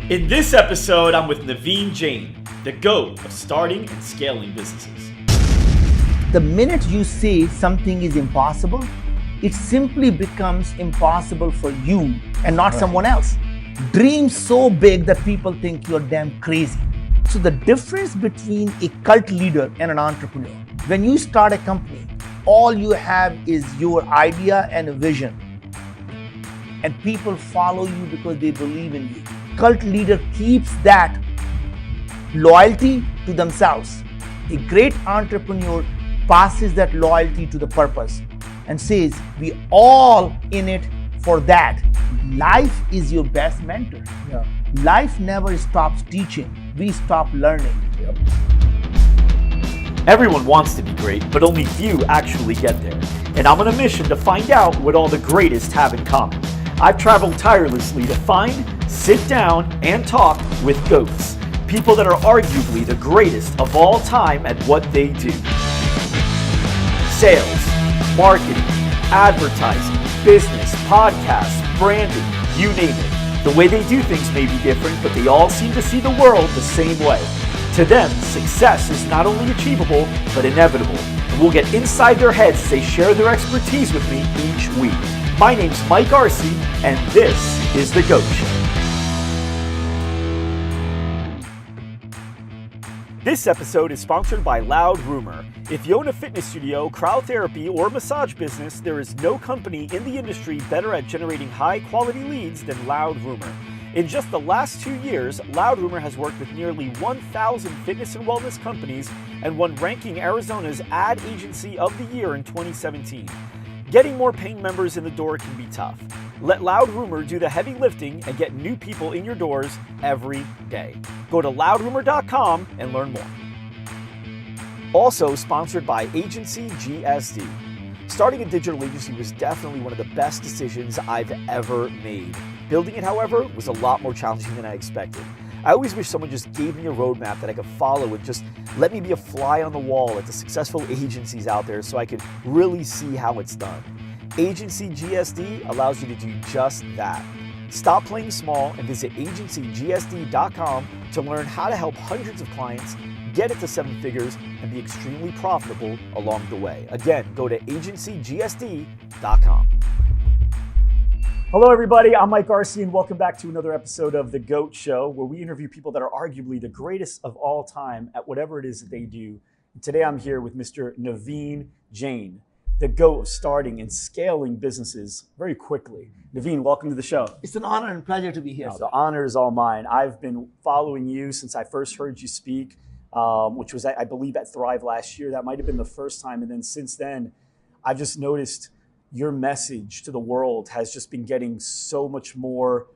In this episode, I'm with Naveen Jain, the GOAT of starting and scaling businesses. The minute you say something is impossible, it simply becomes impossible for you and not someone else. Dream so big that people think you're damn crazy. So the difference between a cult leader and an entrepreneur, when you start a company, all you have is your idea and a vision. And people follow you because they believe in you. Cult leader keeps that loyalty to themselves. A great entrepreneur passes that loyalty to the purpose and says, we all in it for that. Life is your best mentor. Yeah. Life never stops teaching. We stop learning. Yep. Everyone wants to be great, but only few actually get there. And I'm on a mission to find out what all the greatest have in common. I've traveled tirelessly to find, sit down, and talk with GOATs, people that are arguably the greatest of all time at what they do. Sales, marketing, advertising, business, podcasts, branding, you name it. The way they do things may be different, but they all seem to see the world the same way. To them, success is not only achievable, but inevitable. And we'll get inside their heads as they share their expertise with me each week. My name's Mike Arce, and this is The GOAT Show. This episode is sponsored by Loud Rumor. If you own a fitness studio, cryotherapy, or massage business, there is no company in the industry better at generating high-quality leads than Loud Rumor. In just the last 2 years, Loud Rumor has worked with nearly 1,000 fitness and wellness companies and won ranking Arizona's Ad Agency of the Year in 2017. Getting more paying members in the door can be tough. Let Loud Rumor do the heavy lifting and get new people in your doors every day. Go to loudrumor.com and learn more. Also sponsored by Agency GSD. Starting a digital agency was definitely one of the best decisions I've ever made. Building it, however, was a lot more challenging than I expected. I always wish someone just gave me a roadmap that I could follow and just let me be a fly on the wall at the successful agencies out there so I could really see how it's done. Agency GSD allows you to do just that. Stop playing small and visit agencygsd.com to learn how to help hundreds of clients get it to 7 figures and be extremely profitable along the way. Again, go to agencygsd.com. Hello, everybody. I'm Mike Arce, and welcome back to another episode of The GOAT Show, where we interview people that are arguably the greatest of all time at whatever it is that they do. And today I'm here with Mr. Naveen Jain, the GOAT of starting and scaling businesses very quickly. Naveen, welcome to the show. It's an honor and pleasure to be here. The honor is all mine. I've been following you since I first heard you speak, which was, I believe, at Thrive last year. That might have been the first time. And then since then, I've just noticed your message to the world has just been getting so much more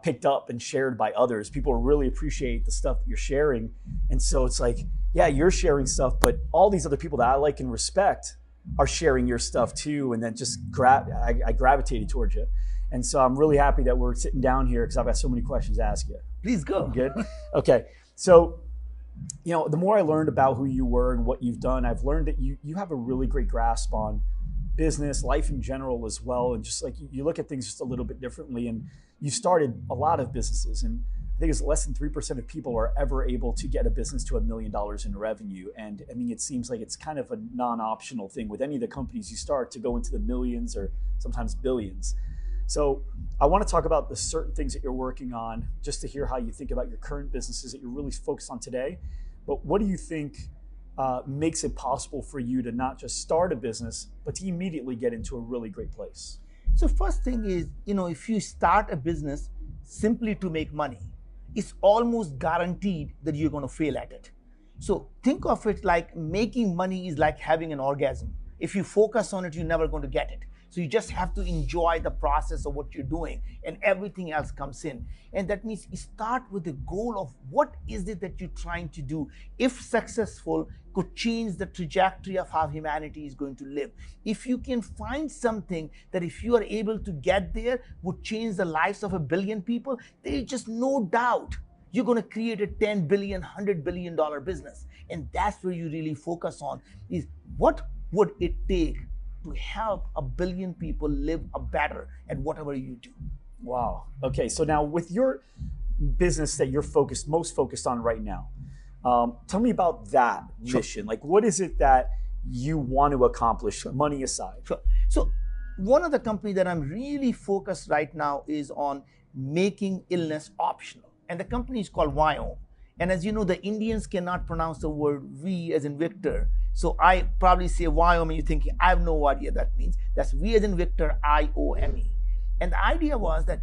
picked up and shared by others. People really appreciate the stuff that you're sharing. And so it's like, yeah, you're sharing stuff, but all these other people that I like and respect are sharing your stuff too. And then just I gravitated towards you. And so I'm really happy that we're sitting down here because I've got so many questions to ask you. Please go. Good. Okay. So, you know, the more I learned about who you were and what you've done, I've learned that you have a really great grasp on business, life in general as well. And just like you look at things just a little bit differently, and you started a lot of businesses. And I think it's less than 3% of people are ever able to get a business to $1 million in revenue. And I mean, it seems like it's kind of a non-optional thing with any of the companies you start to go into the millions or sometimes billions. So I want to talk about the certain things that you're working on, just to hear how you think about your current businesses that you're really focused on today. But what do you think makes it possible for you to not just start a business, but to immediately get into a really great place? So first thing is, if you start a business simply to make money, it's almost guaranteed that you're going to fail at it. So think of it like making money is like having an orgasm. If you focus on it, you're never going to get it. So you just have to enjoy the process of what you're doing, and everything else comes in. And that means you start with the goal of what is it that you're trying to do. If successful, could change the trajectory of how humanity is going to live. If you can find something that if you are able to get there would change the lives of 1 billion people, there is just no doubt you're going to create a $10 billion, $100 billion business. And that's where you really focus on is what would it take to help 1 billion people live better at whatever you do. Wow. Okay. So now with your business that you're most focused on right now. Tell me about that mission. Like, what is it that you want to accomplish, money aside? Sure. So one of the companies that I'm really focused right now is on making illness optional. And the company is called Viome. And as you know, the Indians cannot pronounce the word V as in Victor. So I probably say Viome and you're thinking, I have no idea that means. That's V as in Victor, I-O-M-E. And the idea was that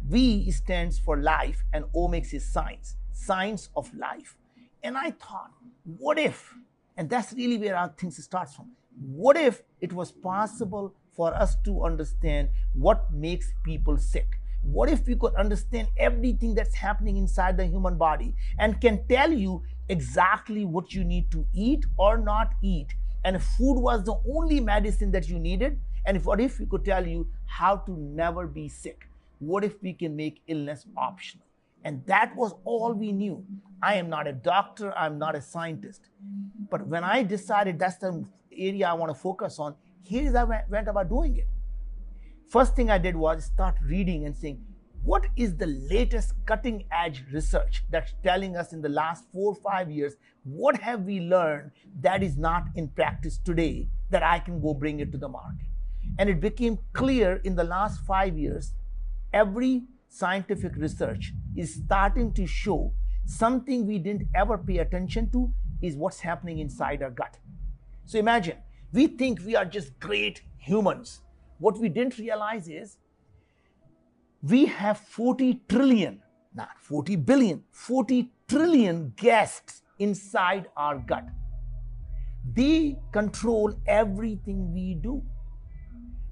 V stands for life and omics is science, science of life. And I thought, what if, and that's really where our things starts from. What if it was possible for us to understand what makes people sick? What if we could understand everything that's happening inside the human body and can tell you exactly what you need to eat or not eat? And if food was the only medicine that you needed, and what if we could tell you how to never be sick? What if we can make illness optional? And that was all we knew. I am not a doctor, I'm not a scientist. But when I decided that's the area I want to focus on, here's how I went about doing it. First thing I did was start reading and saying, what is the latest cutting edge research that's telling us in the last 4 or 5 years, what have we learned that is not in practice today that I can go bring it to the market? And it became clear in the last 5 years, every scientific research is starting to show something we didn't ever pay attention to is what's happening inside our gut. So imagine, we think we are just great humans. What we didn't realize is we have 40 trillion, not 40 billion, 40 trillion guests inside our gut. They control everything we do.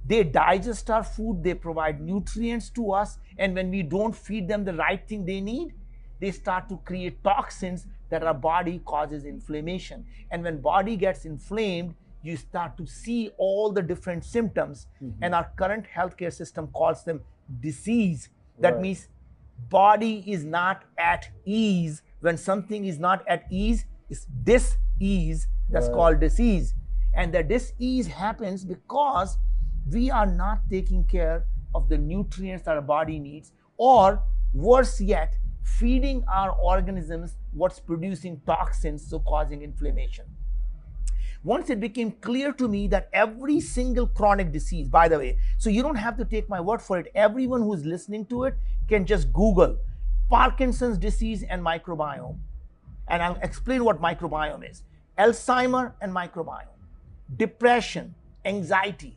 They digest our food, they provide nutrients to us, and when we don't feed them the right thing they need, they start to create toxins that our body causes inflammation. And when body gets inflamed, you start to see all the different symptoms, and our current healthcare system calls them disease. That means body is not at ease. When something is not at ease, it's dis-ease. That's called disease. And the dis-ease happens because we are not taking care of the nutrients that our body needs, or worse yet, feeding our organisms what's producing toxins, so causing inflammation. Once it became clear to me that every single chronic disease, by the way, so you don't have to take my word for it, everyone who's listening to it can just Google Parkinson's disease and microbiome, and I'll explain what microbiome is. Alzheimer and microbiome, depression, anxiety,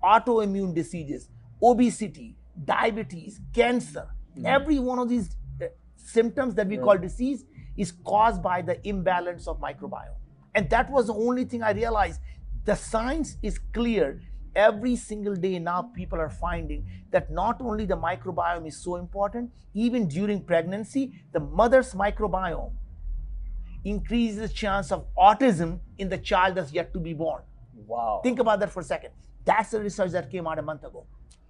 autoimmune diseases, obesity, diabetes, cancer, every one of these symptoms that we call disease is caused by the imbalance of microbiome. And that was the only thing I realized. The science is clear. Every single day now people are finding that not only the microbiome is so important, even during pregnancy, the mother's microbiome increases the chance of autism in the child that's yet to be born. Wow. Think about that for a second. That's the research that came out a month ago.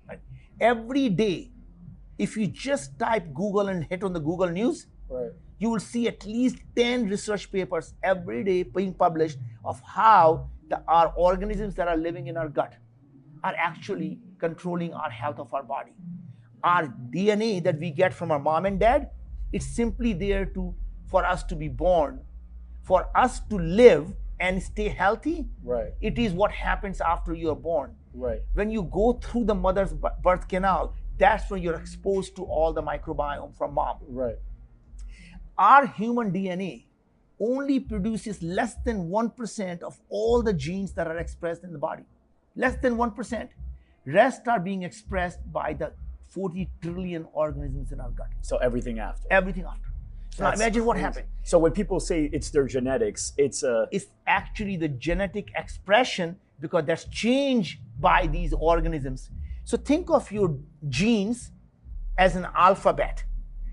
Right? Every day, if you just type Google and hit on the Google News, you will see at least 10 research papers every day being published of how our organisms that are living in our gut are actually controlling our health of our body. Our DNA that we get from our mom and dad, it's simply there for us to be born, for us to live and stay healthy. It is what happens after you are born. When you go through the mother's birth canal, that's when you're exposed to all the microbiome from mom. Our human DNA only produces less than 1% of all the genes that are expressed in the body. Less than 1%. Rest are being expressed by the 40 trillion organisms in our gut. So everything after. Everything after. So now imagine what happened. So when people say it's their genetics, it's actually the genetic expression, because that's changed by these organisms. So think of your genes as an alphabet.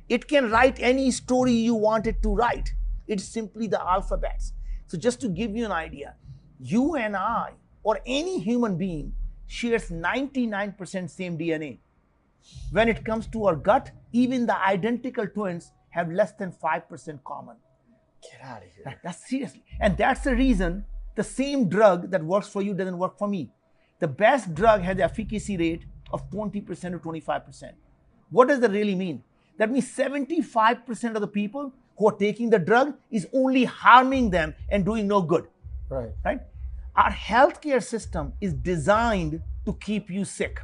It can write any story you want it to write. It's simply the alphabets. So just to give you an idea, you and I, or any human being, shares 99% same DNA. When it comes to our gut, even the identical twins have less than 5% common. Get out of here. That's seriously. And that's the reason the same drug that works for you doesn't work for me. The best drug has an efficacy rate of 20% or 25%. What does that really mean? That means 75% of the people who are taking the drug is only harming them and doing no good. Right? Our healthcare system is designed to keep you sick.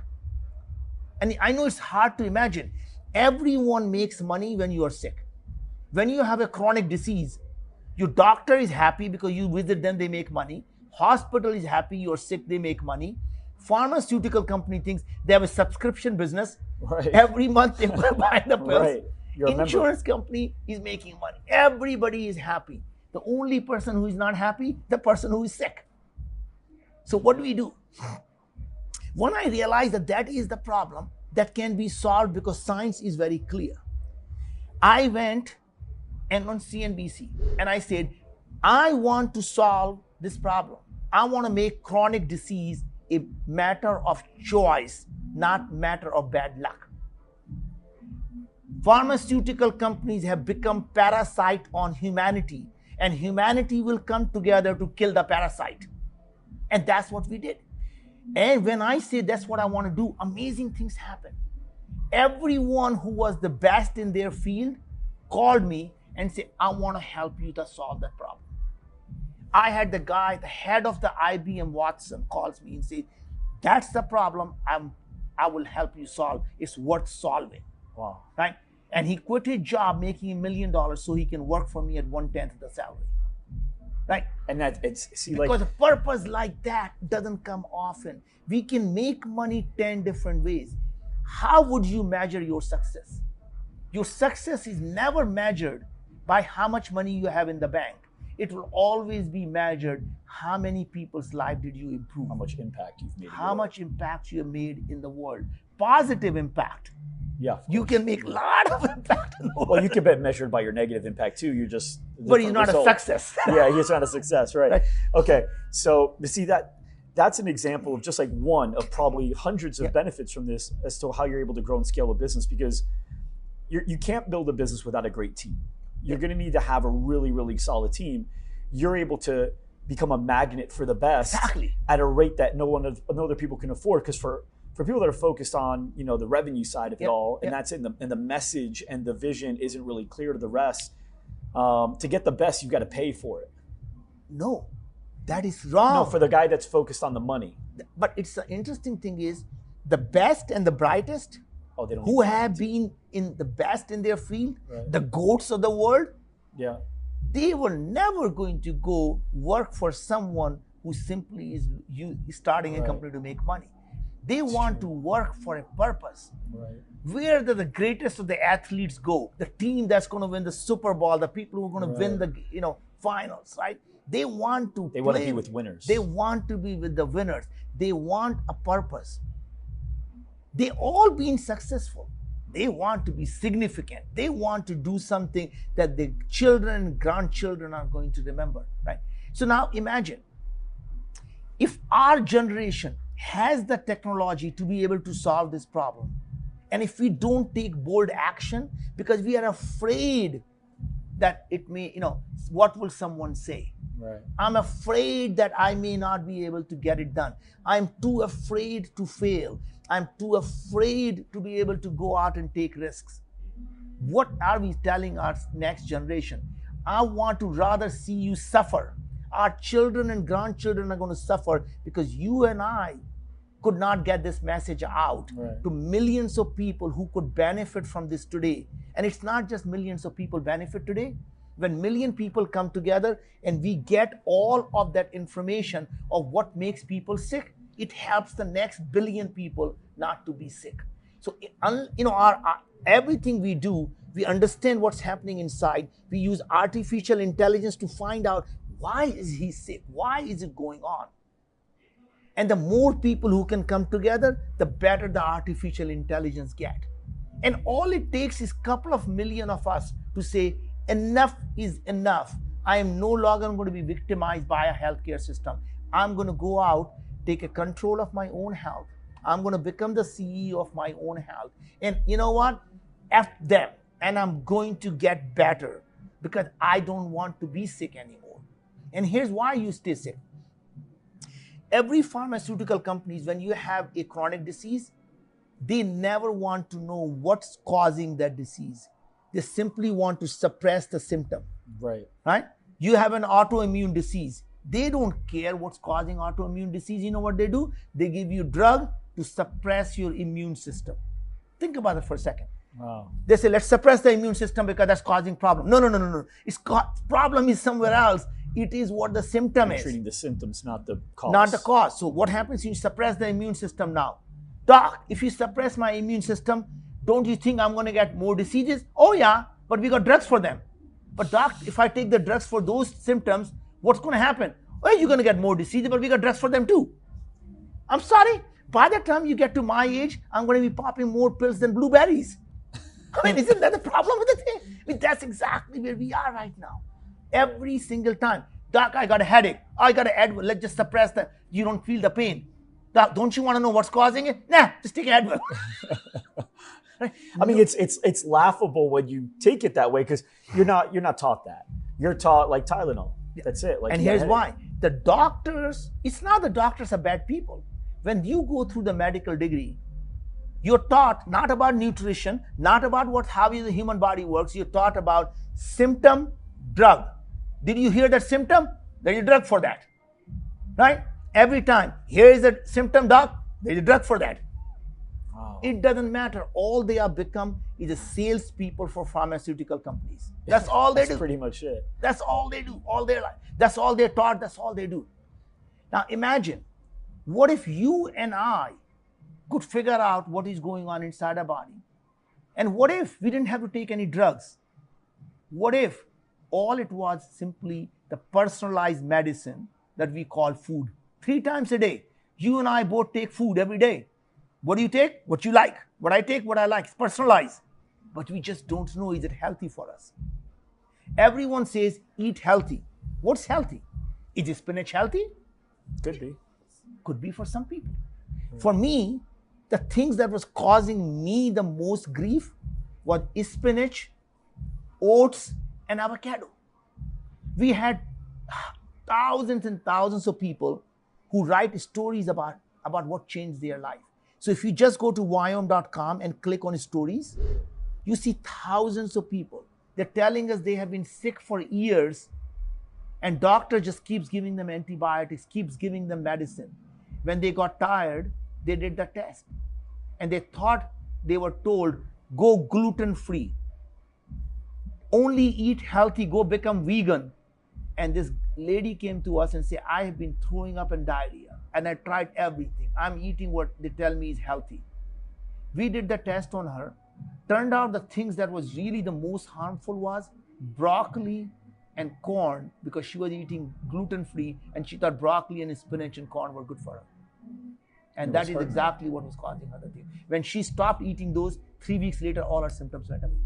And I know it's hard to imagine. Everyone makes money when you are sick. When you have a chronic disease, your doctor is happy because you visit them, they make money. Hospital is happy, you're sick, they make money. Pharmaceutical company thinks they have a subscription business. Every month they buy the pills. Insurance company is making money. Everybody is happy. The only person who is not happy, the person who is sick. So what do? When I realized that that is the problem that can be solved because science is very clear, I went and on CNBC and I said, I want to solve this problem. I want to make chronic disease a matter of choice, not matter of bad luck. Pharmaceutical companies have become parasite on humanity, and humanity will come together to kill the parasite. And that's what we did. And when I say that's what I want to do, amazing things happen. Everyone who was the best in their field called me and said, I want to help you to solve that problem. I had the guy, the head of the IBM Watson, calls me and says, that's the problem I will help you solve. It's worth solving. Wow. Right? And he quit his job making $1 million so he can work for me at 1/10 of the salary. Right? And that it's because a purpose like that doesn't come often. We can make money 10 different ways. How would you measure your success? Your success is never measured by how much money you have in the bank. It will always be measured how many people's life did you improve? How much impact you've made. How much impact you have made in the world. Positive impact. Yeah. You can make a lot of impact in the world. Well, you can be measured by your negative impact too. You're just but he's not a success. Yeah, he's not a success, right? Okay. So you see that's an example of just like one of probably hundreds of benefits from this as to how you're able to grow and scale a business, because you can't build a business without a great team. You're going to need to have a really, really solid team. You're able to become a magnet for the best at a rate that no other people can afford. Because for people that are focused on the revenue side of it all, and that's and the message and the vision isn't really clear to the rest. To get the best, you've got to pay for it. No, that is wrong. No, for the guy that's focused on the money. But it's the interesting thing is the best and the brightest who have been in the best in their field, the GOATs of the world, they were never going to go work for someone who simply is starting a company to make money. They want to work for a purpose. Where do the greatest of the athletes go? The team that's going to win the Super Bowl, the people who are going to win the finals, right? They want to be with winners. They want to be with the winners. They want a purpose. They all been successful. They want to be significant. They want to do something that their children and grandchildren are going to remember, right? So now imagine if our generation has the technology to be able to solve this problem, and if we don't take bold action because we are afraid that it may, what will someone say? I'm afraid that I may not be able to get it done. I'm too afraid to fail. I'm too afraid to be able to go out and take risks. What are we telling our next generation? I want to rather see you suffer. Our children and grandchildren are going to suffer because you and I could not get this message out to millions of people who could benefit from this today. And it's not just millions of people benefit today. When million people come together and we get all of that information of what makes people sick, it helps the next billion people not to be sick. So, everything we do, we understand what's happening inside. We use artificial intelligence to find out why is he sick? Why is it going on? And the more people who can come together, the better the artificial intelligence get. And all it takes is a couple of million of us to say, enough is enough. I am no longer going to be victimized by a healthcare system. I'm going to go out, take a control of my own health. I'm going to become the CEO of my own health. And you know what? F them. And I'm going to get better because I don't want to be sick anymore. And here's why you stay sick. Every pharmaceutical company, when you have a chronic disease, They never want to know what's causing that disease. They simply want to suppress the symptom. Right. Right? You have an autoimmune disease. They don't care what's causing autoimmune disease. You know what they do? They give you drug to suppress your immune system. Think about it for a second. Wow. They say, let's suppress the immune system because that's causing problem. No. Problem is somewhere else. It is what the symptom is. Treating the symptoms, not the cause. Not the cause. So what happens? You suppress the immune system now. Doc, if you suppress my immune system, don't you think I'm going to get more diseases? Oh yeah, but we got drugs for them. But doc, if I take the drugs for those symptoms, what's going to happen? Well, you're going to get more diseases, but we got drugs for them too. I'm sorry. By the time you get to my age, I'm going to be popping more pills than blueberries. I mean, isn't that the problem with the thing? I mean, that's exactly where we are right now. Every single time. Doc, I got a headache. I got an Advil. Let's just suppress the, you don't feel the pain. Doc, don't you want to know what's causing it? Nah, just take an Advil. Right? I mean, it's laughable when you take it that way because you're not taught that. You're taught like Tylenol. That's it. Like, and here's why. The doctors, it's not the doctors are bad people. When you go through the medical degree, you're taught not about nutrition, not about how the human body works. You're taught about symptom, drug. Did you hear that symptom? There's a drug for that. Right? Every time. Here is a symptom, doc. There's a drug for that. Wow. It doesn't matter. All they have become is a salespeople for pharmaceutical companies. That's all they do. That's pretty much it. That's all they do. All their life. That's all they're taught. That's all they do. Now imagine, what if you and I could figure out what is going on inside our body? And what if we didn't have to take any drugs? What if all it was simply the personalized medicine that we call food? 3 times a day. You and I both take food every day. What do you take? What you like. What I take, what I like. It's personalized. But we just don't know, is it healthy for us? Everyone says eat healthy. What's healthy? Is spinach healthy? Could be. Could be for some people. For me, the things that was causing me the most grief was spinach, oats, and avocado. We had thousands and thousands of people who write stories about what changed their life. So if you just go to Viome.com and click on stories, you see thousands of people. They're telling us they have been sick for years and doctor just keeps giving them antibiotics, keeps giving them medicine. When they got tired, they did the test. And they thought they were told, go gluten-free. Only eat healthy, go become vegan. And this lady came to us and said, I have been throwing up and diarrhea. And I tried everything. I'm eating what they tell me is healthy. We did the test on her. Turned out the things that was really the most harmful was broccoli and corn, because she was eating gluten-free and she thought broccoli and spinach and corn were good for her. And that is exactly what was causing her the thing. When she stopped eating those, 3 weeks later, all her symptoms went away.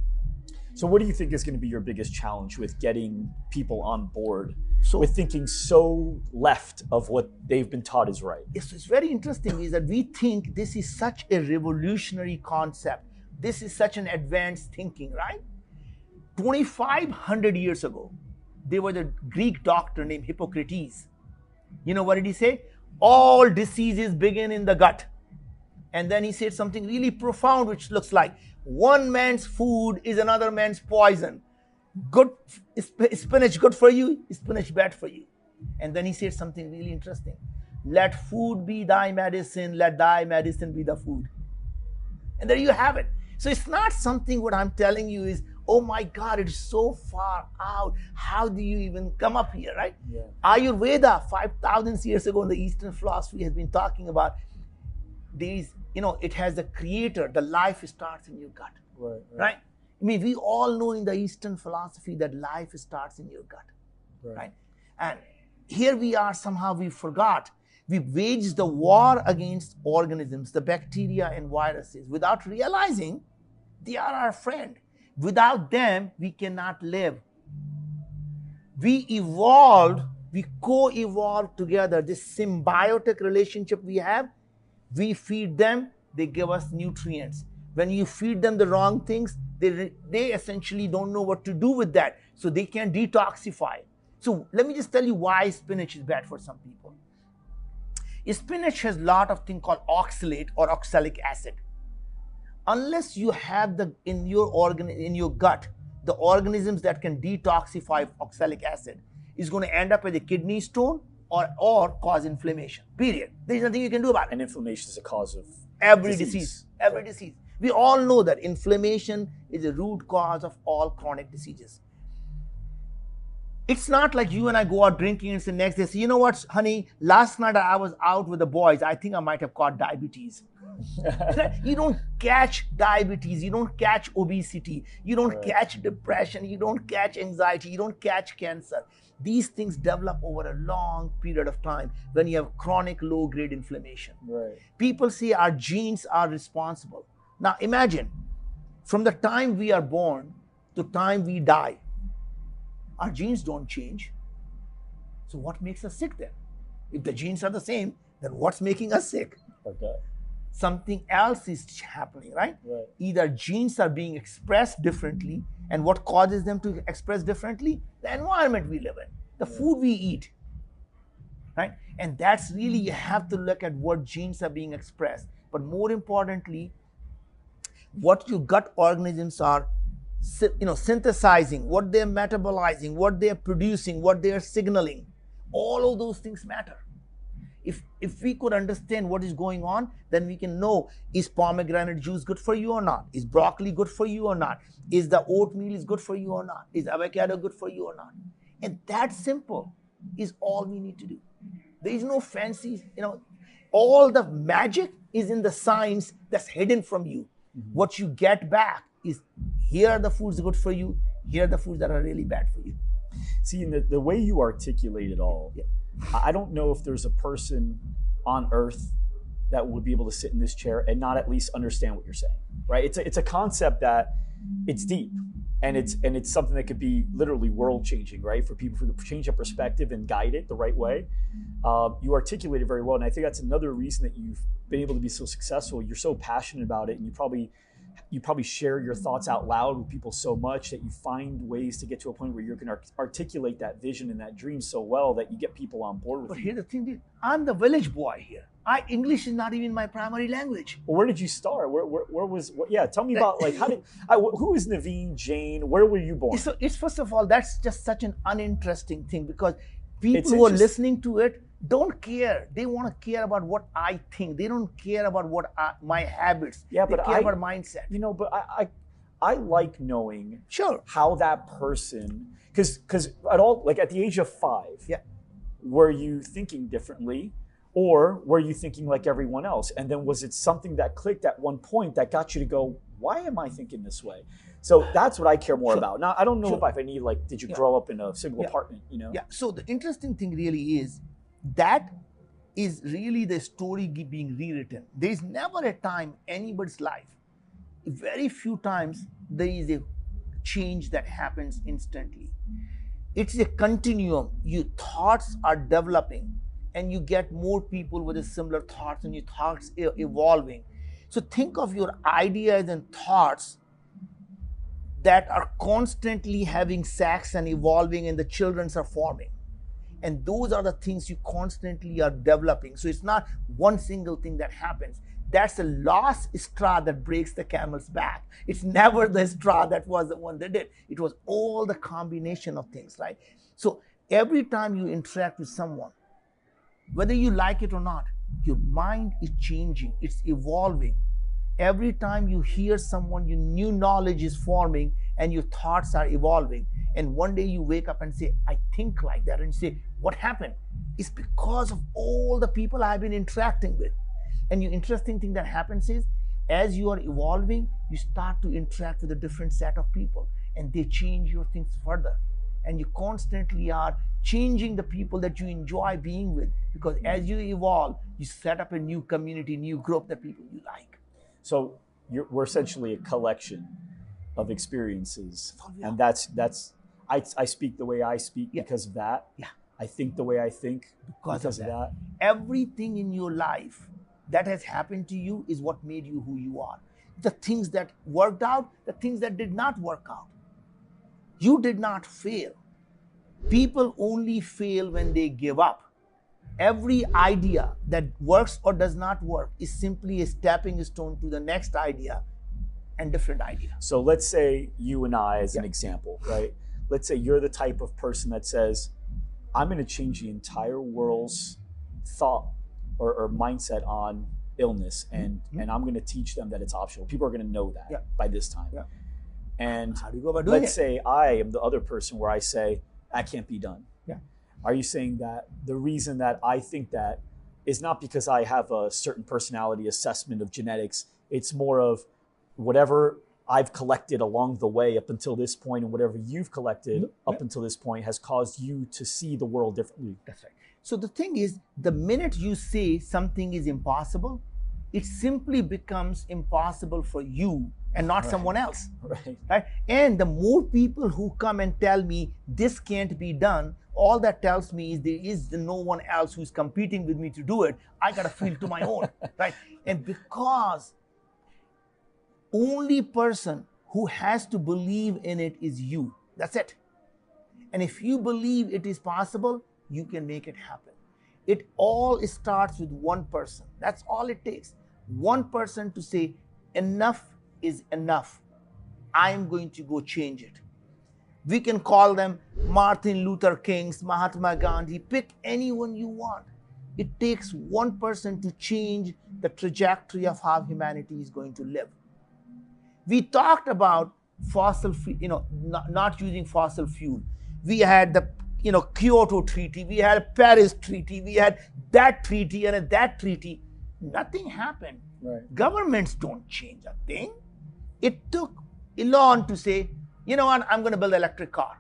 So what do you think is going to be your biggest challenge with getting people on board with thinking so left of what they've been taught is right? Yes, it's very interesting is that we think this is such a revolutionary concept. This is such an advanced thinking, right? 2,500 years ago, there was a Greek doctor named Hippocrates. You know what did he say? All diseases begin in the gut. And then he said something really profound, which looks like, one man's food is another man's poison. Good spinach good for you, spinach bad for you. And then he said something really interesting. Let food be thy medicine, let thy medicine be the food. And there you have it. So it's not something what I'm telling you is, oh my God, it's so far out. How do you even come up here, right? Yeah. Ayurveda, 5,000 years ago in the Eastern philosophy has been talking about these, it has the creator, the life starts in your gut, right? I mean, we all know in the Eastern philosophy that life starts in your gut, right? And here we are, somehow we forgot. We waged the war against organisms, the bacteria and viruses, without realizing they are our friend. Without them, we cannot live. We evolved, we co-evolved together. This symbiotic relationship we have, we feed them, they give us nutrients. When you feed them the wrong things, they essentially don't know what to do with that. So they can detoxify. So let me just tell you why spinach is bad for some people. Spinach has a lot of thing called oxalate or oxalic acid. unless you have in your gut the organisms that can detoxify oxalic acid, is going to end up as a kidney stone or cause inflammation. Period. There is nothing you can do about it. And inflammation is a cause of every disease. Every disease. We all know that inflammation is a root cause of all chronic diseases. It's not like you and I go out drinking and the next day say, you know what, honey, last night I was out with the boys. I think I might have caught diabetes. You don't catch diabetes. You don't catch obesity. You don't catch depression. You don't catch anxiety. You don't catch cancer. These things develop over a long period of time when you have chronic low-grade inflammation. Right. People say our genes are responsible. Now imagine, from the time we are born to time we die, our genes don't change. So what makes us sick then? If the genes are the same, then what's making us sick? Okay. Something else is happening, right? Either genes are being expressed differently, and what causes them to express differently? The environment we live in, the food we eat, right? And that's really, you have to look at what genes are being expressed. But more importantly, what your gut organisms are synthesizing, what they're metabolizing, what they're producing, what they're signaling. All of those things matter. If we could understand what is going on, then we can know, is pomegranate juice good for you or not? Is broccoli good for you or not? Is the oatmeal is good for you or not? Is avocado good for you or not? And that simple is all we need to do. There is no fancy, all the magic is in the science that's hidden from you. What you get back is, here are the foods good for you, here are the foods that are really bad for you. See, in the way you articulate it all, I don't know if there's a person on earth that would be able to sit in this chair and not at least understand what you're saying, right? It's a concept that it's deep, and it's something that could be literally world changing, right? For people to change their perspective and guide it the right way. You articulate it very well, and I think that's another reason that you've been able to be so successful. You're so passionate about it, and you probably share your thoughts out loud with people so much that you find ways to get to a point where you can articulate that vision and that dream so well that you get people on board with you. But here's the thing, dude. I'm the village boy here. English is not even my primary language. Well, where did you start? Tell me about, like, who is Naveen Jain? Where were you born? So it's, first of all, that's just such an uninteresting thing, because people who are listening to it don't care. They want to care about what I think. They don't care about what my habits. They care about mindset. But I like knowing how that person, because at the age of 5, were you thinking differently, or were you thinking like everyone else? And then was it something that clicked at one point that got you to go, why am I thinking this way? So that's what I care more about. Now, I don't know if I need, like, did you grow up in a single apartment, Yeah. So the interesting thing really is, that is really the story being rewritten. There is never a time in anybody's life, very few times, there is a change that happens instantly. It's a continuum. Your thoughts are developing, and you get more people with a similar thoughts, and your thoughts are evolving. So think of your ideas and thoughts that are constantly having sex and evolving, and the children are forming. And those are the things you constantly are developing. So it's not one single thing that happens. That's the last straw that breaks the camel's back. It's never the straw that was the one that did. It was all the combination of things, right? So every time you interact with someone, whether you like it or not, your mind is changing. It's evolving. Every time you hear someone, your new knowledge is forming, and your thoughts are evolving. And one day you wake up and say, I think like that. And you say, what happened? It's because of all the people I've been interacting with. And the interesting thing that happens is, as you are evolving, you start to interact with a different set of people, and they change your things further. And you constantly are changing the people that you enjoy being with, because as you evolve, you set up a new community, new group that people you like. So we're essentially a collection of experiences, and I speak the way I speak because of that. I think the way I think because of that. Everything in your life that has happened to you is what made you who you are. The things that worked out, the things that did not work out. You did not fail. People only fail when they give up. Every idea that works or does not work is simply a stepping stone to the next idea and different idea. So let's say you and I, as an example, right? Let's say you're the type of person that says, I'm going to change the entire world's thought or mindset on illness, and I'm going to teach them that it's optional. People are going to know that by this time. Yeah. And how do you go about doing let's say I am the other person where I say, that can't be done. Yeah. Are you saying that the reason that I think that is not because I have a certain personality assessment of genetics, it's more of whatever I've collected along the way up until this point, and whatever you've collected up until this point has caused you to see the world differently? That's right. So the thing is, the minute you say something is impossible, it simply becomes impossible for you and not someone else. Right? And the more people who come and tell me this can't be done, all that tells me is there is no one else who's competing with me to do it. I got to feel to my own, right? And because only person who has to believe in it is you. That's it. And if you believe it is possible, you can make it happen. It all starts with one person. That's all it takes. One person to say, enough is enough. I'm going to go change it. We can call them Martin Luther Kings, Mahatma Gandhi, pick anyone you want. It takes one person to change the trajectory of how humanity is going to live. We talked about fossil fuel, not using fossil fuel. We had the Kyoto Treaty, we had Paris Treaty, we had that treaty and that treaty. Nothing happened. Right. Governments don't change a thing. It took Elon to say, you know what, I'm going to build an electric car.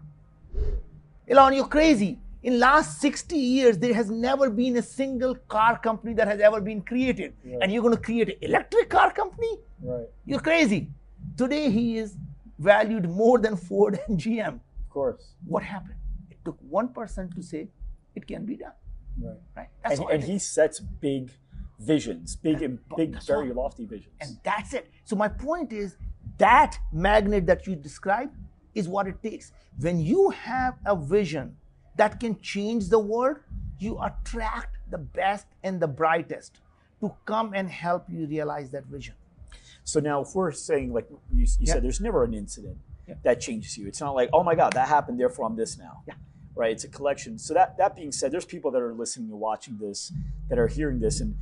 Elon, you're crazy. In last 60 years, there has never been a single car company that has ever been created. Right. And you're going to create an electric car company? Right. You're crazy. Today, he is valued more than Ford and GM. Of course. What happened? It took one person to say, it can be done. Right. That's and he sets big visions, very lofty visions. And that's it. So my point is, that magnet that you described is what it takes. When you have a vision that can change the world, you attract the best and the brightest to come and help you realize that vision. So now if we're saying, like you said, there's never an incident that changes you. It's not like, oh my God, that happened, therefore I'm this now. Yeah. Right? It's a collection. So that being said, there's people that are listening and watching this, that are hearing this, and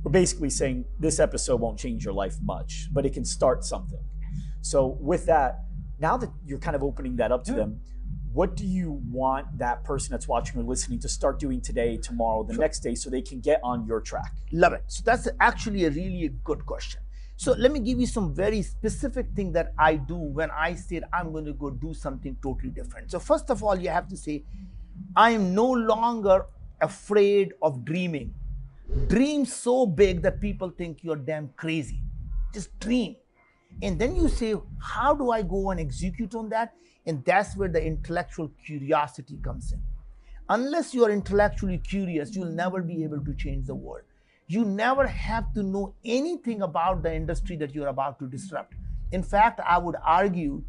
we're basically saying this episode won't change your life much, but it can start something. So with that, now that you're kind of opening that up to them, what do you want that person that's watching or listening to start doing today, tomorrow, the next day, so they can get on your track? Love it. So that's actually a really good question. So let me give you some very specific thing that I do when I said I'm going to go do something totally different. So first of all, you have to say, I am no longer afraid of dreaming. Dream so big that people think you're damn crazy. Just dream. And then you say, how do I go and execute on that? And that's where the intellectual curiosity comes in. Unless you are intellectually curious, you'll never be able to change the world. You never have to know anything about the industry that you're about to disrupt. In fact, I would argue,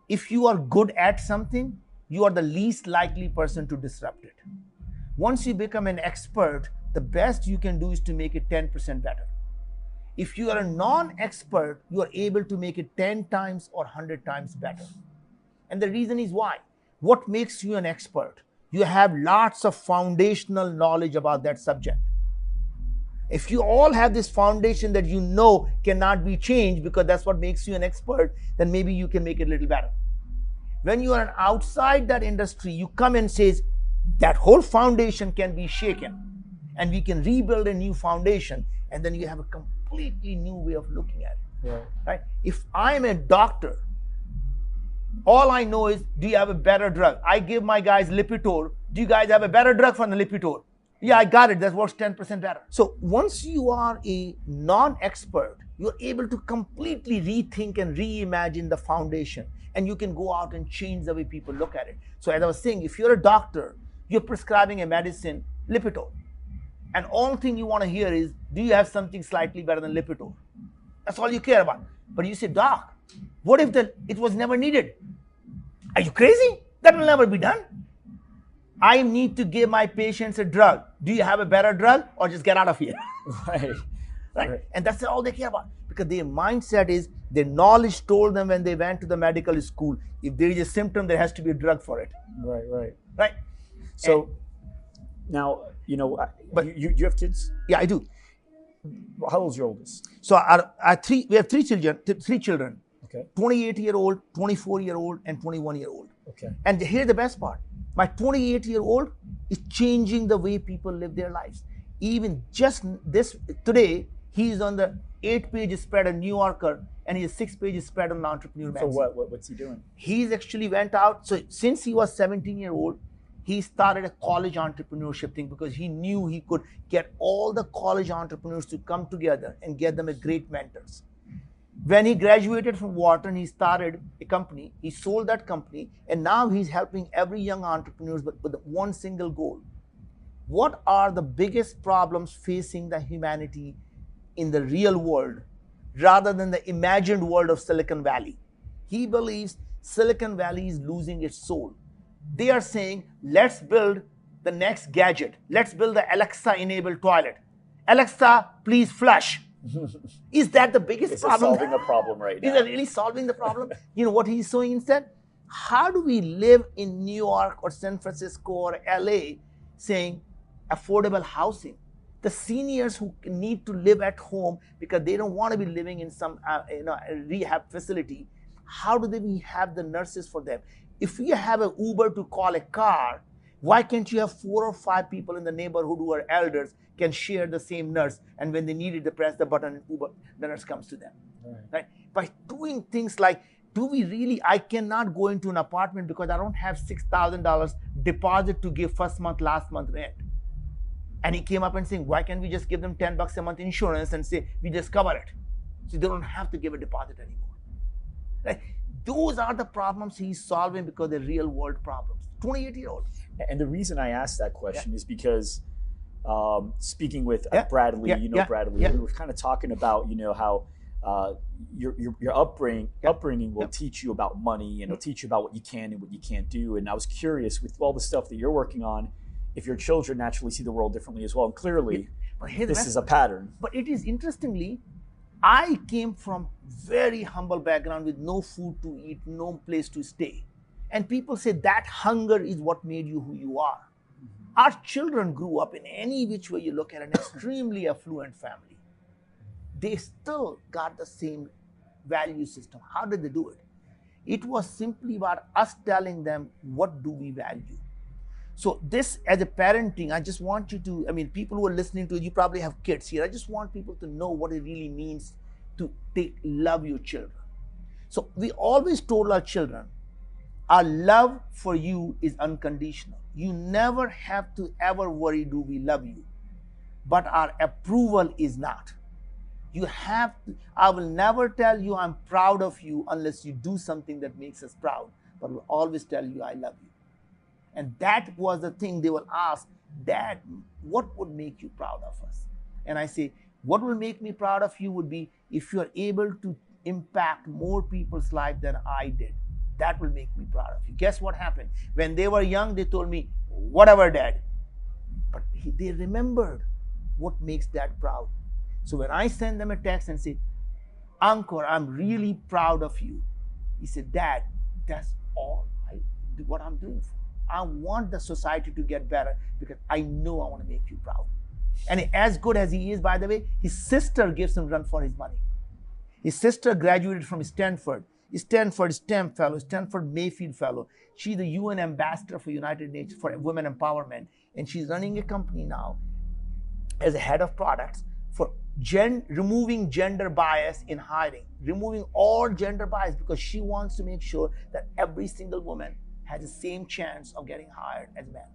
if you are good at something, you are the least likely person to disrupt it. Once you become an expert, the best you can do is to make it 10% better. If you are a non-expert, you are able to make it 10 times or 100 times better. And the reason is why. What makes you an expert? You have lots of foundational knowledge about that subject. If you all have this foundation that you know cannot be changed because that's what makes you an expert, then maybe you can make it a little better. When you are outside that industry, you come and says, that whole foundation can be shaken and we can rebuild a new foundation, and then you have a completely new way of looking at it. Right? If I'm a doctor, all I know is, do you have a better drug? I give my guys Lipitor. Do you guys have a better drug from the Lipitor? Yeah, I got it. That works 10% better. So once you are a non-expert, you're able to completely rethink and reimagine the foundation, and you can go out and change the way people look at it. So as I was saying, if you're a doctor, you're prescribing a medicine, Lipitor. And all thing you want to hear is, do you have something slightly better than Lipitor? That's all you care about. But you say, doc, what if it was never needed? Are you crazy? That will never be done. I need to give my patients a drug. Do you have a better drug, or just get out of here? Right. right? And that's all they care about, because their mindset is, their knowledge told them when they went to the medical school, if there is a symptom, there has to be a drug for it. Right? So now, but you have kids? Yeah, I do. How old is your oldest? So we have three children. Okay. 28-year-old, 24-year-old, and 21-year-old. Okay. And here's the best part. My 28-year-old is changing the way people live their lives. Even just today, he's on the 8-page spread of New Yorker, and he's a 6-page spread on Entrepreneur magazine. For what? What's he doing? He's actually went out. So since he was 17-year-old, he started a college entrepreneurship thing, because he knew he could get all the college entrepreneurs to come together and get them a great mentors. When he graduated from Wharton, he started a company. He sold that company, and now he's helping every young entrepreneur with one single goal. What are the biggest problems facing the humanity in the real world, rather than the imagined world of Silicon Valley? He believes Silicon Valley is losing its soul. They are saying, let's build the next gadget. Let's build the Alexa-enabled toilet. Alexa, please flush. Is that the biggest problem? Is solving a problem right now? Is that really solving the problem? You know what he's saying instead? How do we live in New York or San Francisco or LA saying affordable housing? The seniors who need to live at home because they don't want to be living in some rehab facility, how do we have the nurses for them? If you have an Uber to call a car, why can't you have 4 or 5 people in the neighborhood who are elders can share the same nurse, and when they need it, they press the button and Uber, the nurse comes to them. Right? By doing things like, I cannot go into an apartment because I don't have $6,000 deposit to give first month, last month rent. And he came up and saying, why can't we just give them $10 a month insurance and say, we just cover it? So they don't have to give a deposit anymore. Right? Those are the problems he's solving, because they're real world problems. 28-year-old. And the reason I asked that question is because speaking with Bradley, Bradley, we were kind of talking about, how your upbringing will teach you about money, and it'll teach you about what you can and what you can't do. And I was curious, with all the stuff that you're working on, if your children naturally see the world differently as well. And clearly, this is a pattern. But it is, interestingly, I came from very humble background with no food to eat, no place to stay. And people say that hunger is what made you who you are. Our children grew up, in any which way you look at, an extremely affluent family. They still got the same value system. How did they do it? It was simply about us telling them, what do we value? So this, as a parenting, I just want you to, people who are listening to it, you probably have kids here. I just want people to know what it really means to love your children. So we always told our children, our love for you is unconditional. You never have to ever worry, do we love you? But our approval is not. I will never tell you I'm proud of you unless you do something that makes us proud. But we'll always tell you I love you. And that was the thing they will ask, Dad, what would make you proud of us? And I say, what will make me proud of you would be if you are able to impact more people's lives than I did. That will make me proud of you. Guess what happened? When they were young, they told me, whatever, Dad. But they remembered what makes Dad proud. So when I send them a text and say, Uncle, I'm really proud of you. He said, Dad, that's all what I'm doing for. I want the society to get better because I know I want to make you proud. And as good as he is, by the way, his sister gives him run for his money. His sister graduated from Stanford STEM fellow, Stanford Mayfield fellow. She's the UN ambassador for United Nations for women empowerment. And she's running a company now as a head of products for removing gender bias in hiring, removing all gender bias, because she wants to make sure that every single woman has the same chance of getting hired as men.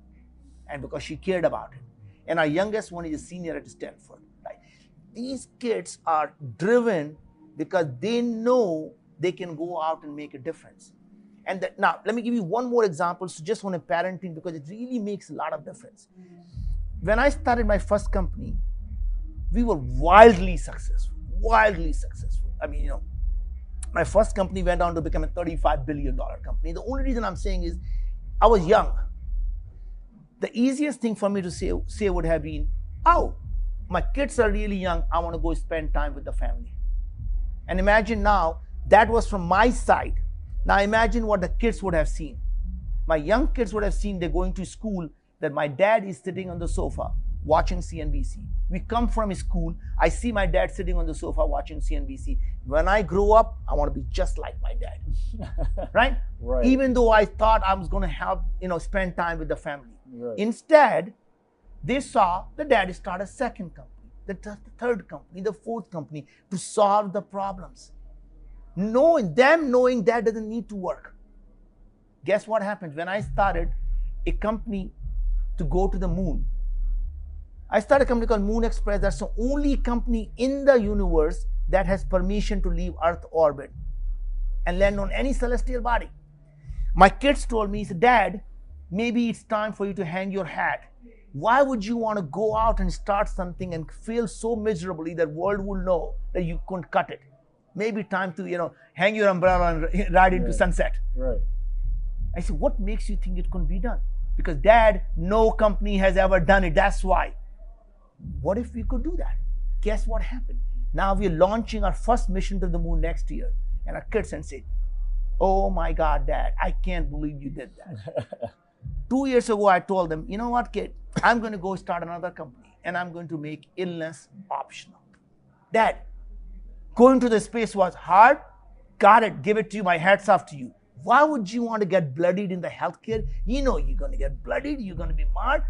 And because she cared about it. And our youngest one is a senior at Stanford. Right? These kids are driven because they know they can go out and make a difference. And now, let me give you one more example, so just on a parenting, because it really makes a lot of difference. When I started my first company, we were wildly successful. My first company went on to become a $35 billion company. The only reason I'm saying is I was young. The easiest thing for me to say would have been, oh, my kids are really young, I want to go spend time with the family. And imagine now, that was from my side. Now imagine what the kids would have seen. My young kids would have seen they're going to school, that my dad is sitting on the sofa watching CNBC. We come from school, I see my dad sitting on the sofa watching CNBC. When I grow up, I want to be just like my dad. Right? Right. Even though I thought I was going to have, spend time with the family. Right. Instead, they saw the dad start a second company, the third company, the fourth company to solve the problems. Knowing that doesn't need to work. Guess what happened? When I started a company to go to the moon, I started a company called Moon Express. That's the only company in the universe that has permission to leave Earth orbit and land on any celestial body. My kids told me, he said, Dad, maybe it's time for you to hang your hat. Why would you want to go out and start something and fail so miserably that world will know that you couldn't cut it? Maybe time to, hang your umbrella and ride into sunset. Right. I said, what makes you think it couldn't be done? Because Dad, no company has ever done it. That's why. What if we could do that? Guess what happened? Now we're launching our first mission to the moon next year. And our kids and say, oh my God, Dad, I can't believe you did that. 2 years ago, I told them, you know what, kid? I'm going to go start another company and I'm going to make illness optional. Dad, going to the space was hard. Got it. Give it to you. My hat's off to you. Why would you want to get bloodied in the healthcare? You know you're going to get bloodied. You're going to be marred.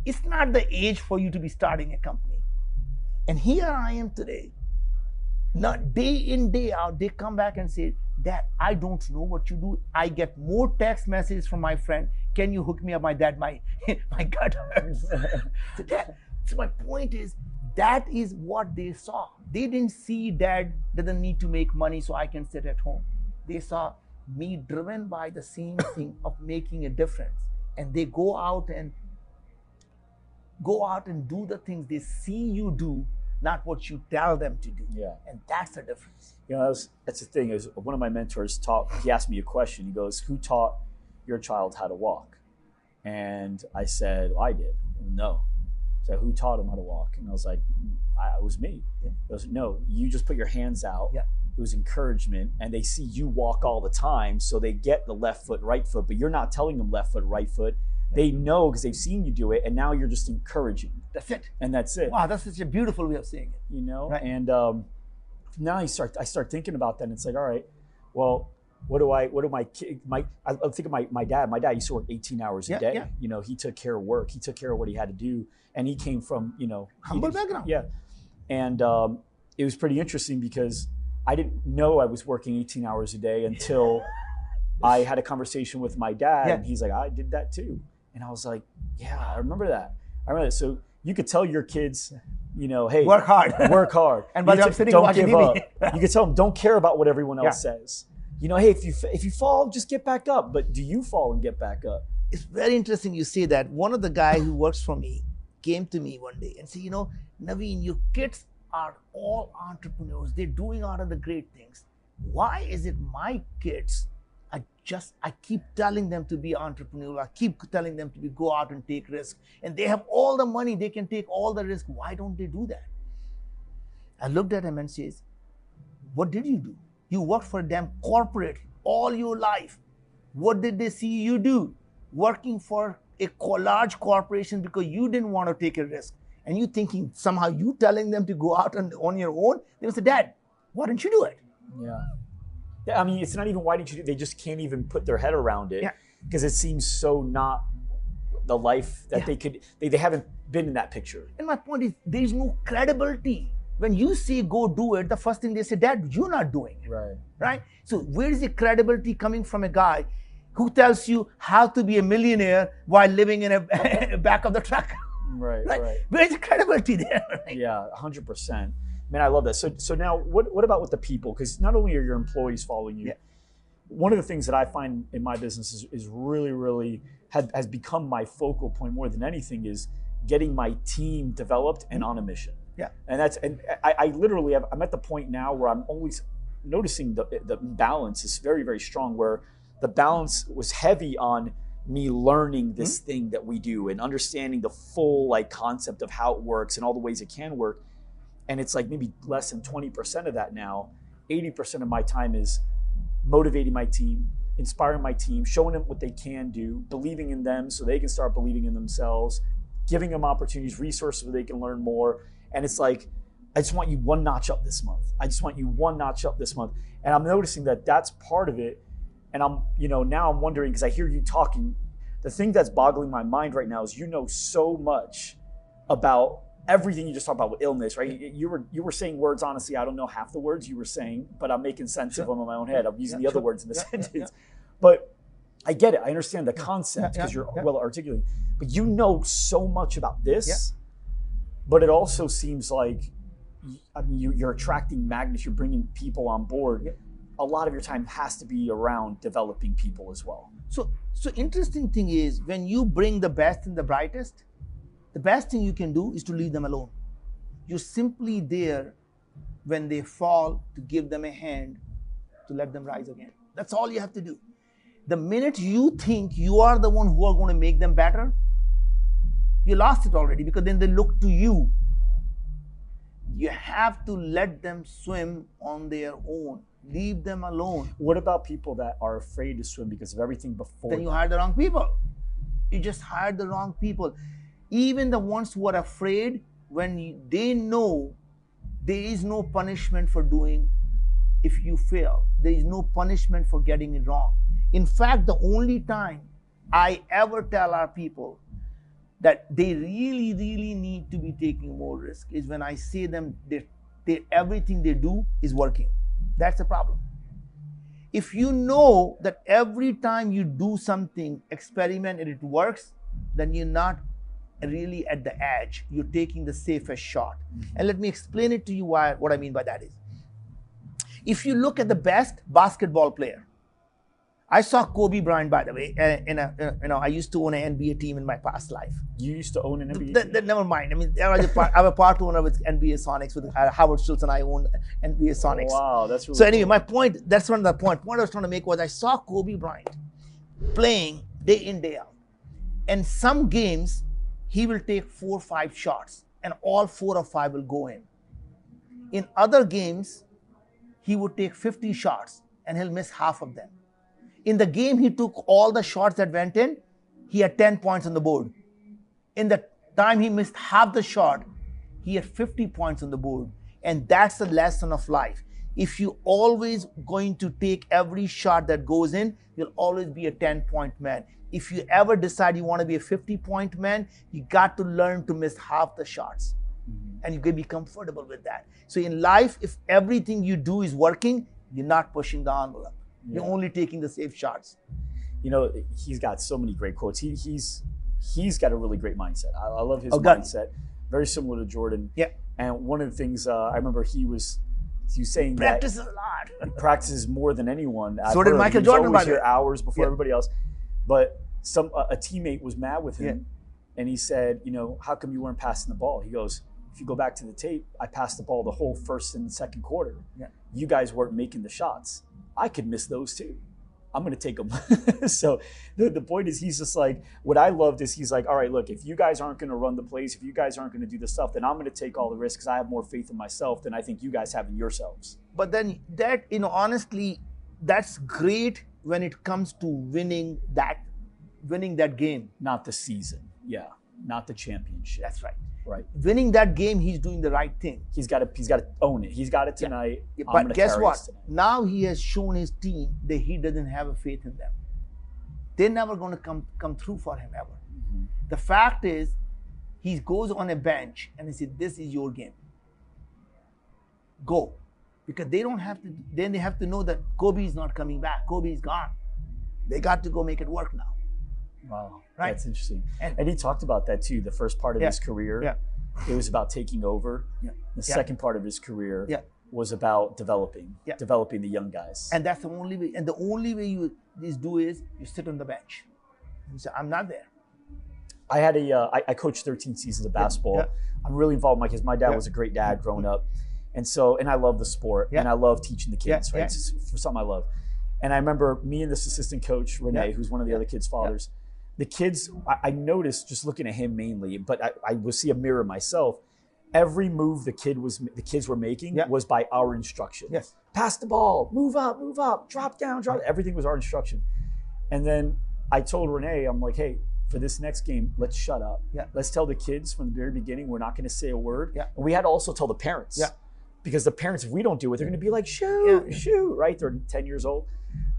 It's not the age for you to be starting a company. And here I am today. Not day in, day out, they come back and say, Dad, I don't know what you do. I get more text messages from my friend. Can you hook me up? My dad, my gut hurts. So my point is, that is what they saw. They didn't see Dad doesn't need to make money so I can sit at home. They saw me driven by the same thing of making a difference. And they go out and do the things they see you do, not what you tell them to do. Yeah. And that's the difference. That's the thing. Is one of my mentors he asked me a question. He goes, who taught your child how to walk? And I said, I did. No. So who taught him how to walk? And I was like, it was me. Yeah. He goes, no, you just put your hands out. Yeah. It was encouragement, and they see you walk all the time, so they get the left foot, right foot, but you're not telling them left foot, right foot. They know because they've seen you do it, and now you're just encouraging. That's it. And that's it. Wow, that's such a beautiful way of saying it. Right. And now I start thinking about that, and it's like, all right, well, I think of my dad. My dad used to work 18 hours a day. Yeah. He took care of work. He took care of what he had to do, and he came from humble background. Yeah, and it was pretty interesting because I didn't know I was working 18 hours a day until I had a conversation with my dad, and he's like, I did that too. And I was like, yeah, I remember that. So you could tell your kids, hey, work hard. Work hard. And by the I'm sitting don't watching give TV. up. You could tell them, don't care about what everyone else says. Hey, if you fall, just get back up. But do you fall and get back up? It's very interesting you say that. One of the guys who works for me came to me one day and said, Naveen, your kids are all entrepreneurs. They're doing all of the great things. Why is it my kids, I keep telling them to be entrepreneurs. I keep telling them to go out and take risks. And they have all the money. They can take all the risk. Why don't they do that? I looked at him and says, what did you do? You worked for a damn corporate all your life. What did they see you do? Working for a large corporation because you didn't want to take a risk. And you thinking somehow you telling them to go out on your own? They would say, Dad, why don't you do it? Yeah. I mean, it's not even why didn't you do it? They just can't even put their head around it because it seems so not the life that they haven't been in that picture. And my point is, there's no credibility. When you say go do it, the first thing they say, Dad, you're not doing it. Right? So where is the credibility coming from a guy who tells you how to be a millionaire while living in a back of the truck? Right. Where's the credibility there? Right? Yeah, 100%. Man, I love that. So now what about with the people? Because not only are your employees following you, one of the things that I find in my business is really, really has become my focal point more than anything is getting my team developed and on a mission. Yeah. And I literally I'm at the point now where I'm always noticing the balance is very, very strong, where the balance was heavy on me learning this thing that we do and understanding the full like concept of how it works and all the ways it can work. And it's like maybe less than 20% of that now. 80% of my time is motivating my team, inspiring my team, showing them what they can do, believing in them so they can start believing in themselves, giving them opportunities, resources where they can learn more. And it's like, I just want you one notch up this month. I just want you one notch up this month. And I'm noticing that that's part of it. And I'm, now I'm wondering, because I hear you talking, the thing that's boggling my mind right now is you know so much about everything you just talked about with illness, right? You were saying words, honestly, I don't know half the words you were saying, but I'm making sense of them in my own head. I'm using the other words in the sentence. But I get it. I understand the concept because you're well articulated. But you know so much about this, but it also seems like you're attracting magnets, you're bringing people on board. A lot of your time has to be around developing people as well. So interesting thing is, when you bring the best and the brightest, the best thing you can do is to leave them alone. You're simply there when they fall to give them a hand to let them rise again. That's all you have to do. The minute you think you are the one who are going to make them better, you lost it already, because then they look to you. You have to let them swim on their own. Leave them alone. What about people that are afraid to swim because of everything before? Then you hired the wrong people. You just hired the wrong people. Even the ones who are afraid, when they know there is no punishment for doing if you fail. There is no punishment for getting it wrong. In fact, the only time I ever tell our people that they really, really need to be taking more risk is when I say them that everything they do is working. That's the problem. If you know that every time you do something, experiment, and it works, then you're not really at the edge. You're taking the safest shot. And let me explain it to you what I mean by that is. If you look at the best basketball player, I saw Kobe Bryant, by the way, I used to own an NBA team in my past life. You used to own an NBA team? Never mind. I mean, I'm a part owner with NBA Sonics, with Howard Schultz, and I own NBA Sonics. Wow, that's really So anyway, cool. my point, that's one of the point. What I was trying to make was I saw Kobe Bryant playing day in, day out. And some games, he will take 4 or 5 shots, and all 4 or 5 will go in. In other games, he would take 50 shots, and he'll miss half of them. In the game he took all the shots that went in, he had 10 points on the board. In the time he missed half the shot, he had 50 points on the board. And that's the lesson of life. If you always going to take every shot that goes in, you'll always be a 10-point man. If you ever decide you want to be a 50-point man, you got to learn to miss half the shots. And you can be comfortable with that. So in life, if everything you do is working, you're not pushing the envelope. You're only taking the safe shots. He's got so many great quotes. He's got a really great mindset. I love his mindset. Very similar to Jordan. Yeah. And one of the things I remember he was saying practices that a lot. he practices more than anyone. So did Michael Jordan, by the way. Hours before everybody else. But a teammate was mad with him, and he said, how come you weren't passing the ball? He goes, if you go back to the tape, I passed the ball the whole first and second quarter. Yeah. You guys weren't making the shots. I could miss those too. I'm going to take them. So the point is, he's just like, what I loved is he's like, all right, look, if you guys aren't going to run the plays, if you guys aren't going to do the stuff, then I'm going to take all the risks because I have more faith in myself than I think you guys have in yourselves. But then that, honestly, that's great when it comes to winning that game. Not the season. Yeah. Not the championship. That's right. Right. Winning that game, he's doing the right thing. He's got to own it. He's got it tonight. Yeah. But guess what? Now he has shown his team that he doesn't have a faith in them. They're never going to come through for him ever. Mm-hmm. The fact is, he goes on a bench and he says, "This is your game. Go," because they don't have to. Then they have to know that Kobe is not coming back. Kobe is gone. They got to go make it work now. Wow, right? That's interesting. And he talked about that too. The first part of his career, it was about taking over. Yeah. The second part of his career was about developing the young guys. And that's the only way. And the only way you do is you sit on the bench. You say, "I'm not there." I had I coached 13 seasons of basketball. Yeah. I'm really involved because my dad was a great dad growing up, and I love the sport and I love teaching the kids. Right, it's for something I love. And I remember me and this assistant coach Renee, who's one of the other kids' fathers. the kids, I noticed just looking at him mainly, but I would see a mirror myself. Every move the kids were making was by our instruction. Yes. Pass the ball, move up, drop down, drop. Everything was our instruction. And then I told Renee, I'm like, hey, for this next game, let's shut up. Yeah. Let's tell the kids from the very beginning, we're not going to say a word. Yeah. And we had to also tell the parents. Yeah. Because the parents, if we don't do it, they're going to be like, shoot, right? They're 10 years old.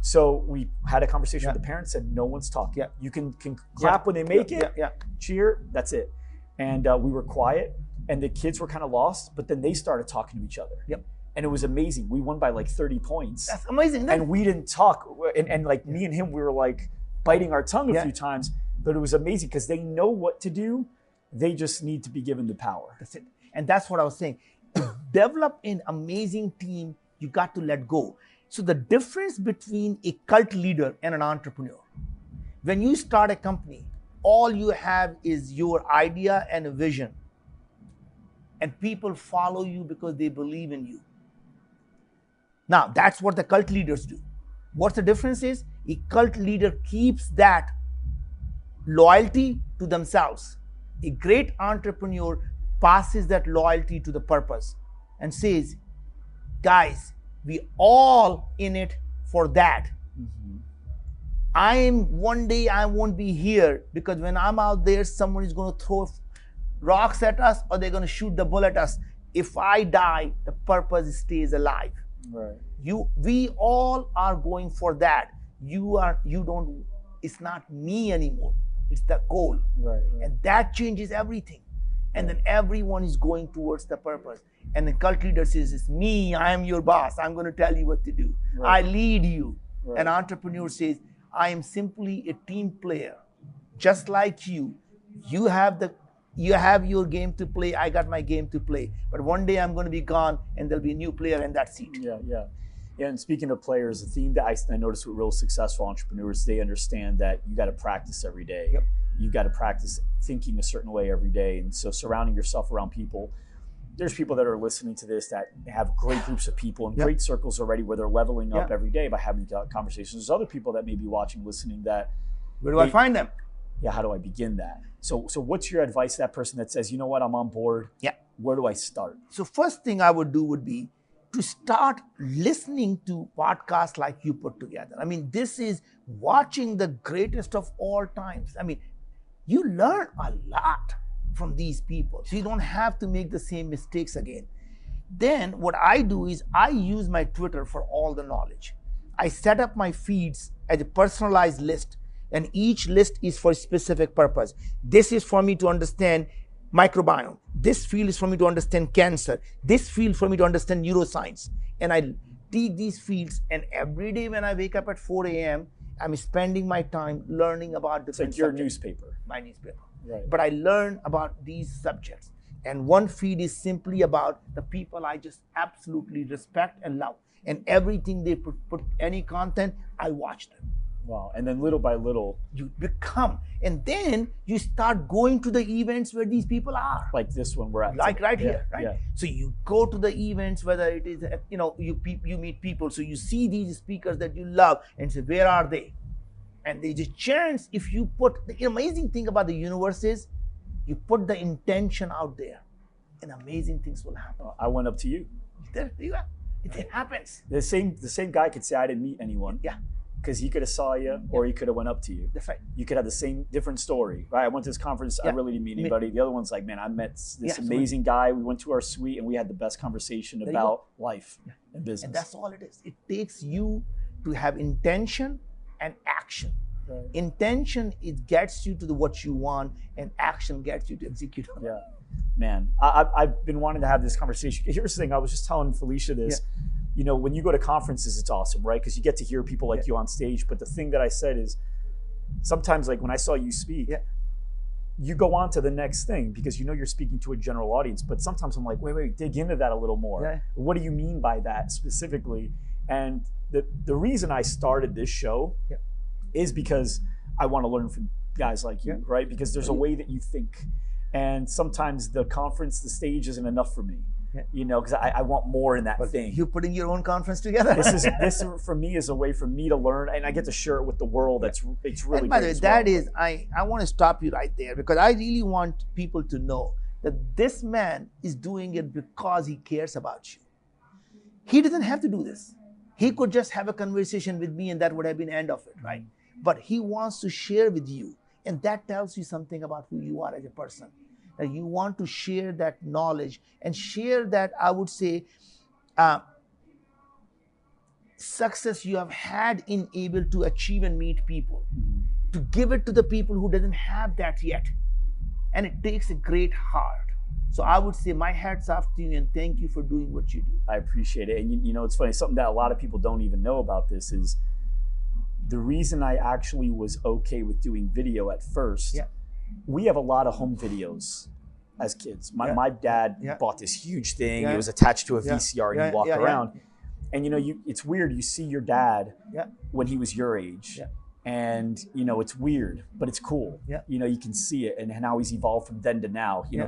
So we had a conversation with the parents, said, no one's talking. Yeah. You can clap when they make it, Yeah. cheer, that's it. And we were quiet, and the kids were kind of lost, but then they started talking to each other. Yep. And it was amazing. We won by like 30 points. That's amazing. And we didn't talk. And like me and him, we were like biting our tongue a few times, but it was amazing because they know what to do. They just need to be given the power. That's it. And that's what I was saying. To develop an amazing team, you got to let go. So the difference between a cult leader and an entrepreneur, when you start a company, all you have is your idea and a vision. And people follow you because they believe in you. Now, that's what the cult leaders do. What the difference is, a cult leader keeps that loyalty to themselves. A great entrepreneur passes that loyalty to the purpose and says, guys, we all in it for that. One day I won't be here because when I'm out there, someone is going to throw rocks at us or they're going to shoot the bull at us. If I die, the purpose stays alive. Right. We all are going for that. It's not me anymore. It's the goal. Right. And that changes everything. And then everyone is going towards the purpose. And the cult leader says, it's me, I am your boss. I'm going to tell you what to do. Right. I lead you. Right. An entrepreneur says, I am simply a team player. Just like you. You have your game to play, I got my game to play. But one day I'm going to be gone and there'll be a new player in that seat. Yeah. And speaking of players, the theme that I noticed with real successful entrepreneurs, they understand that you got to practice every day. Yep. You got to practice thinking a certain way every day. And so surrounding yourself around people, there's people that are listening to this that have great groups of people and great circles already where they're leveling up every day by having conversations. There's other people that may be watching, listening that. Where do I find them? Yeah, how do I begin that? So what's your advice to that person that says, you know what, I'm on board. Yeah. Where do I start? So first thing I would do would be to start listening to podcasts like you put together. I mean, this is watching the greatest of all times. I mean, you learn a lot from these people. So you don't have to make the same mistakes again. Then what I do is I use my Twitter for all the knowledge. I set up my feeds as a personalized list, and each list is for a specific purpose. This is for me to understand microbiome. This field is for me to understand cancer. This field for me to understand neuroscience. And I take these fields, and every day when I wake up at 4 a.m., I'm spending my time learning about different It's like your subjects. newspaper. My newspaper. Right. But I learn about these subjects. And one feed is simply about the people I just absolutely respect and love. And everything they put any content, I watch them. Wow. And then little by little, You become. And then you start going to the events where these people are. like this one we're at. Like right here, right? Yeah. So you go to the events, whether it is, you meet people. So you see these speakers that you love and say, where are they? And they just chance, if you put, the amazing thing about the universe is, you put the intention out there and amazing things will happen. I went up to you. There you are. It happens. The same guy could say I didn't meet anyone. Yeah. Because he could have saw you or he could have went up to you. That's right. You could have the same different story, right? I went to this conference, I really didn't meet anybody. The other one's like, man, I met this amazing guy. We went to our suite and we had the best conversation about life and business. And that's all it is. It takes you to have intention and action. Right. Intention, it gets you to what you want, and action gets you to execute on it. Yeah, man, I've been wanting to have this conversation. Here's the thing, I was just telling Felicia this. You know, when you go to conferences, it's awesome, right? Because you get to hear people like you on stage. But the thing that I said is, sometimes like when I saw you speak, you go on to the next thing because you know you're speaking to a general audience. But sometimes I'm like, wait, dig into that a little more. Yeah. What do you mean by that specifically? And the reason I started this show is because I want to learn from guys like you, right? Because there's a way that you think. And sometimes the conference, the stage isn't enough for me. because I want more in that thing. You're putting your own conference together. This for me is a way for me to learn, and I get to share it with the world. It's really. And by the way, that is, I want to stop you right there, because I really want people to know that this man is doing it because he cares about you. He doesn't have to do this. He could just have a conversation with me and that would have been the end of it, right? But he wants to share with you, and that tells you something about who you are as a person. That you want to share that knowledge and share that, I would say, success you have had in able to achieve and meet people, to give it to the people who doesn't have that yet. And it takes a great heart. So I would say my hat's off to you and thank you for doing what you do. I appreciate it. And it's funny, something that a lot of people don't even know about this is the reason I actually was okay with doing video at first. We have a lot of home videos as kids. My dad bought this huge thing. It was attached to a VCR and he walked around. And it's weird. You see your dad when he was your age. And it's weird, but it's cool. You can see it, and how he's evolved from then to now. He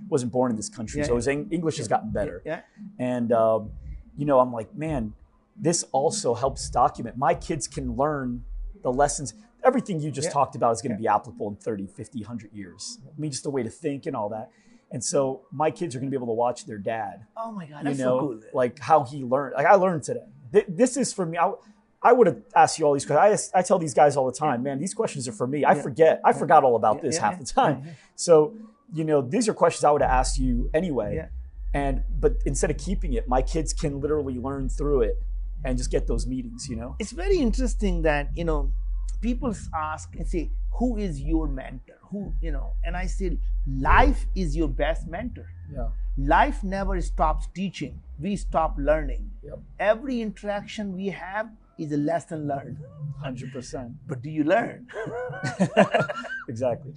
wasn't born in this country, so his English has gotten better. And I'm like, man, this also helps document. My kids can learn the lessons. Everything you just talked about is going to be applicable in 30, 50, 100 years. I mean, just the way to think and all that. And so my kids are going to be able to watch their dad. Oh my God, that's so cool. Like how he learned. Like I learned today. This is for me. I would have asked you all these questions. I tell these guys all the time, man, these questions are for me. I forget. I forgot all about this half the time. So, these are questions I would have asked you anyway. But instead of keeping it, my kids can literally learn through it and just get those meetings, It's very interesting that, people ask and say, who is your mentor? And I said, life is your best mentor. Life never stops teaching. We stop learning. Every interaction we have is a lesson learned. 100%. But do you learn? Exactly.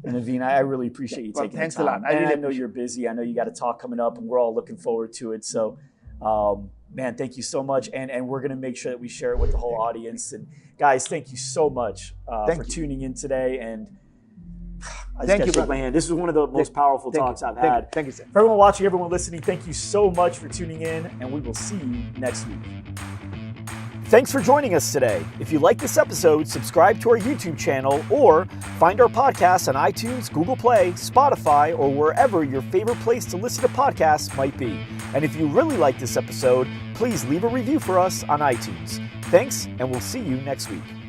And Naveen, I really appreciate you taking the time. Thanks a lot. I know you're busy. I know you got a talk coming up, and we're all looking forward to it. So, man, thank you so much. And we're going to make sure that we share it with the whole audience. And guys, thank you so much for tuning in today. And I just got to shake my hand. This was one of the most powerful talks I've had. Thank you, sir. For everyone watching, everyone listening, thank you so much for tuning in, and we will see you next week. Thanks for joining us today. If you like this episode, subscribe to our YouTube channel or find our podcast on iTunes, Google Play, Spotify, or wherever your favorite place to listen to podcasts might be. And if you really like this episode, please leave a review for us on iTunes. Thanks, and we'll see you next week.